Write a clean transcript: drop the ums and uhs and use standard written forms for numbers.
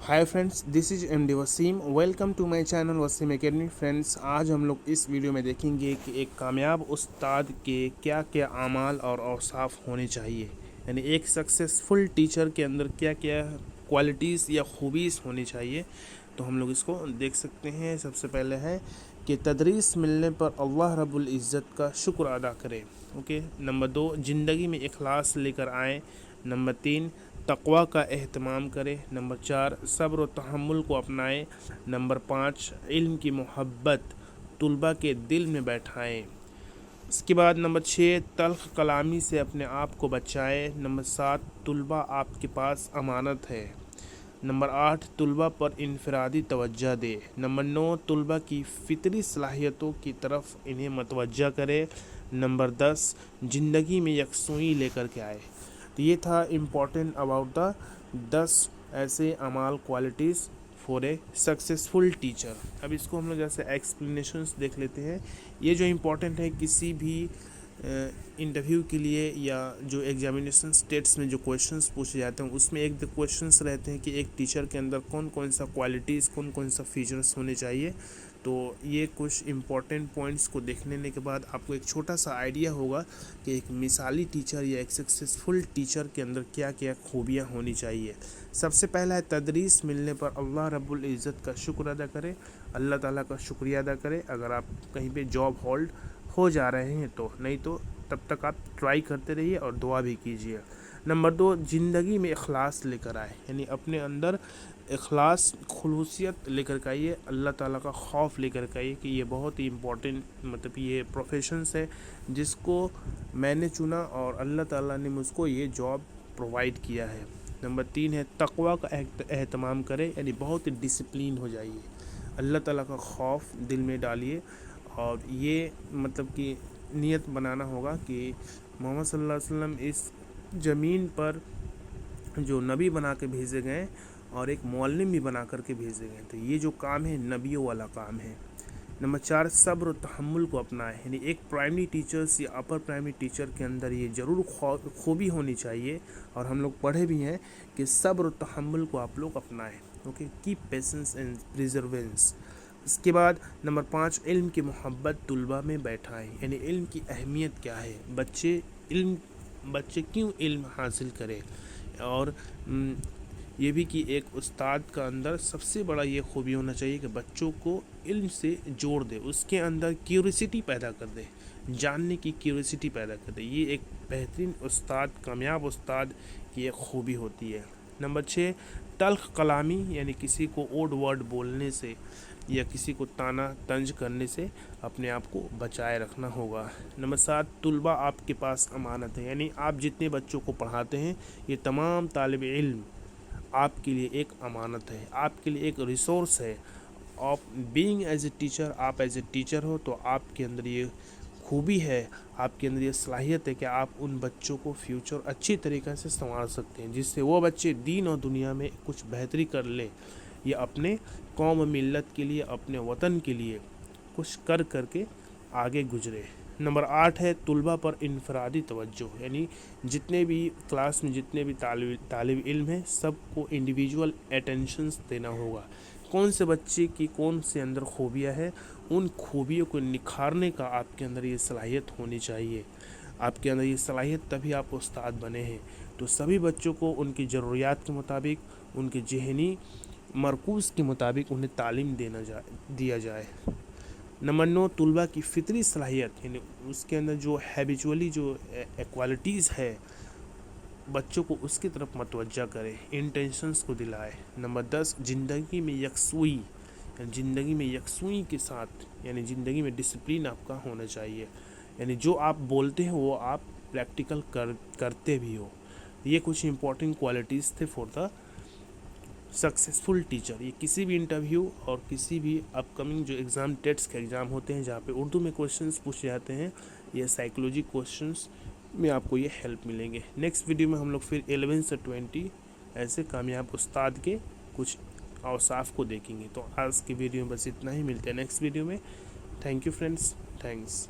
Hi friends, this is M D Waseem. Welcome to my channel Waseem academy. Friends, आज हम लोग इस वीडियो में देखेंगे कि एक कामयाब उस्ताद के क्या क्या आमाल और औसाफ होने चाहिए, यानी एक सक्सेसफुल टीचर के अंदर क्या क्या क्वालिटीज़ या खूबीज़ होनी चाहिए। तो हम लोग इसको देख सकते हैं। सबसे पहले है कि तदरीस मिलने पर अल्लाह रब्बुल इज़्ज़त का शुक्र अदा करें। ओके। नंबर 2, ज़िंदगी में इखलास लेकर आएँ। नंबर 3, तक़वा का एहतमाम करें। नंबर 4, सब्र व तहम्मुल को अपनाएं। नंबर 5, इल्म की मोहब्बत तुलबा के दिल में बैठाएं। इसके बाद नंबर 6, तल्ख़ कलामी से अपने आप को बचाएं। नंबर 7, तुलबा आपके पास अमानत है। नंबर 8, तुलबा पर इनफरादी तवज्जो दे। नंबर 9, तुलबा की फ़ितरी सलाहियतों की तरफ इन्हें मतवज्जा करे। नंबर 10, ज़िंदगी में यकसुई लेकर के आए। तो ये था इम्पॉर्टेंट अबाउट द 10 ऐसे अमाल qualities for a successful teacher. अब इसको हम लोग जैसे एक्सप्लेनेशंस देख लेते हैं। ये जो इम्पोर्टेंट है किसी भी इंटरव्यू के लिए या जो एग्जामिनेशन स्टेट्स में जो क्वेश्चंस पूछे जाते हैं उसमें एक दो क्वेश्चंस रहते हैं कि एक टीचर के अंदर कौन कौन सा क्वालिटीज़ कौन कौन सा फीचर्स होने चाहिए। तो ये कुछ इम्पॉर्टेंट पॉइंट्स को देखने के बाद आपको एक छोटा सा आइडिया होगा कि एक मिसाली टीचर या एक सक्सेसफुल टीचर के अंदर क्या क्या खूबियाँ होनी चाहिए। सबसे पहला है तदरीस मिलने पर अल्लाह रब्बुल इज़्ज़त का शुक्र अदा करें, अल्लाह ताला का शुक्रिया अदा करें। अगर आप कहीं पे जॉब होल्ड हो जा रहे हैं तो, नहीं तो तब तक आप ट्राई करते रहिए और दुआ भी कीजिए। नंबर 2, ज़िंदगी में इखलास लेकर आए, यानी अपने अंदर इखलास खुलूसियत लेकर के आइए, अल्लाह ताला का खौफ लेकर के आइए कि ये बहुत ही इम्पोर्टेंट मतलब ये प्रोफेशंस है जिसको मैंने चुना और अल्लाह ताला ने मुझको ये जॉब प्रोवाइड किया है। नंबर 3 है तक़वा का एहतमाम करें, यानी बहुत ही डिसिप्लिन हो जाइए, अल्लाह ताला का खौफ दिल में डालिए और ये मतलब कि नियत बनाना होगा कि मोहम्मद सल्लल्लाहु अलैहि वसल्लम इस ज़मीन पर जो नबी बना के भेजे गए और एक मुअल्लिम भी बना करके भेजे गए, तो ये जो काम है नबियों वाला काम है। नंबर 4, सब्र और तहम्मुल को अपनाएं, यानी एक प्राइमरी टीचर्स या अपर प्राइमरी टीचर के अंदर ये ज़रूर खूबी होनी चाहिए और हम लोग पढ़े भी हैं कि सब्र और तहम्मुल को आप लोग अपनाएं। Okay, keep patience and प्रिजर्वेंस। इसके बाद नंबर 5, इल्म की मोहब्बत तुलबा में बैठाएं, यानी इल्म की अहमियत क्या है, बच्चे क्यों इल्म हासिल करें। और ये भी कि एक उस्ताद का अंदर सबसे बड़ा ये खूबी होना चाहिए कि बच्चों को इल्म से जोड़ दे, उसके अंदर क्यूरियोसिटी पैदा कर दे, जानने की क्यूरियोसिटी पैदा कर दे। ये एक बेहतरीन उस्ताद, कामयाब उस्ताद की एक खूबी होती है। नंबर 6, तल्ख़ कलामी, यानी किसी को ओड वर्ड बोलने से या किसी को ताना तंज करने से अपने आप को बचाए रखना होगा। नंबर 7, तुलबा आपके पास अमानत है, यानी आप जितने बच्चों को पढ़ाते हैं ये तमाम तालिब इल्म आपके लिए एक अमानत है, आपके लिए एक रिसोर्स है। आप बीइंग एज ए टीचर, आप एज ए टीचर हो तो आपके अंदर ये खूबी है, आपके अंदर ये सलाहियत है कि आप उन बच्चों को फ्यूचर अच्छी तरीक़े से संवार सकते हैं जिससे वो बच्चे दीन और दुनिया में कुछ बेहतरी कर ले या अपने कौम मिल्लत के लिए, अपने वतन के लिए कुछ कर करके आगे गुजरे। नंबर 8 है तुलबा पर इनफरादी तवज्जो, यानी जितने भी क्लास में जितने भी तालिब इल्म हैं सबको इंडिविजुअल अटेंशंस देना होगा। कौन से बच्चे की कौन से अंदर खूबियाँ हैं, उन खूबियों को निखारने का आपके अंदर ये सलाहियत होनी चाहिए। आपके अंदर ये सलाहियत तभी आप उस्ताद बने हैं। तो सभी बच्चों को उनकी ज़रूरियात के मुताबिक, उनके ज़हनी मरकूज़ के मुताबिक उन्हें तालीम दिया जाए। नंबर 9, तुलबा की फ़ितरी सलाहियत, यानी उसके अंदर जो हैबिचुअली जो क्वालिटीज़ है बच्चों को उसकी तरफ मतवज्जा करें, इंटेंशंस को दिलाए। नंबर 10, ज़िंदगी में यकसुई, ज़िंदगी में यकसुई के साथ, यानी ज़िंदगी में डिसिप्लिन आपका होना चाहिए, यानी जो आप बोलते हो वो आप प्रैक्टिकल करते भी हो। ये कुछ इंपॉर्टेंट क्वालिटीज़ थे फॉर द सक्सेसफुल टीचर। ये किसी भी इंटरव्यू और किसी भी अपकमिंग जो एग्ज़ाम टेट्स के एग्ज़ाम होते हैं जहाँ पे उर्दू में क्वेश्चंस पूछे जाते हैं या साइकोलॉजी क्वेश्चंस में आपको ये हेल्प मिलेंगे। नेक्स्ट वीडियो में हम लोग फिर 11 से 20 ऐसे कामयाब उस्ताद के कुछ औसाफ को देखेंगे। तो आज की वीडियो में बस इतना ही, मिलते हैं नेक्स्ट वीडियो में। Thank you friends, thanks.